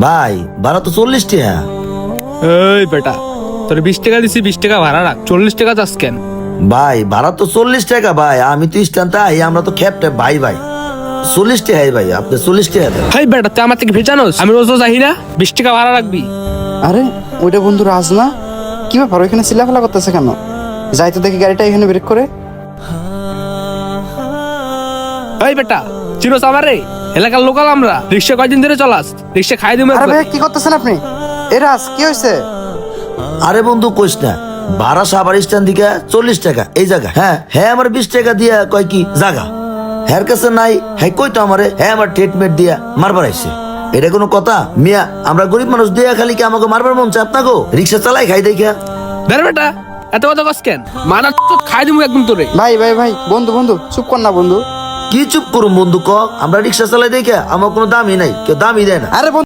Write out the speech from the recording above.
ভাই ভাড়া তো 40 টাকা। এই বেটা, তোর 20 টাকা দিছি, 20 টাকা ভাড়া রাখ। 40 টাকা চাস কেন? ভাই ভাড়া তো 40 টাকা ভাই, আমি তো স্ট্যান্ড তাই, আমরা তো খেপটে ভাই ভাই 40 টাকাই ভাই, আপনি 40 টাকা দেন। হেই বেটা, তুই আমার থেকে ভেজানোস? আমি রোজ রোজ আহি না, 20 টাকা ভাড়া রাখবি। আরে ওইটা বন্ধু রাজ না? কি ব্যাপার, ওইখানে চিল্লাফালা করতেছে কেন? যাই তো দেখি গাড়িটা এখানে ব্রেক করে। এই বেটা, চিনোস আমারে? এলাকার লোকাল আমরা। রিক্সা কয়দিন ধরে চলাস? রিক্সা খাই দিমু আরে একবার। ভাই কি করতেছেন আপনি? এ রাজ, কি হয়েছে? আরে বন্ধু কইস না, ভাড়া সাভার স্ট্যান্ড দিকে 40 টাকা এই জায়গা। হ্যাঁ হ্যাঁ, আমার 20 টাকা দিয়া কয় কি জায়গা হ্যার কাছে নাই। হ্যাঁ কই তো আমারে, হ্যাঁ আমার ট্রিটমেন্ট দিয়া মারবার আইছে। এটা কোনো কথা মিয়া? আমরা গরিব মানুষ দিয়া খালি কি আমাকে মারবার মন চায় আপনাকে? রিক্সা চালাই খাই দেখা। ধর বেটা, এত কথা কস কেন? মারা খাই দিমু একদম তোরে। ভাই ভাই ভাই, বন্ধু বন্ধু চুপ কর না বন্ধু। কি চুপ করুম বন্ধু ক? আমরা রিক্সা চালাই দেখা আমার কোনো দামই নাই, কেউ দামই দেয় না। আরে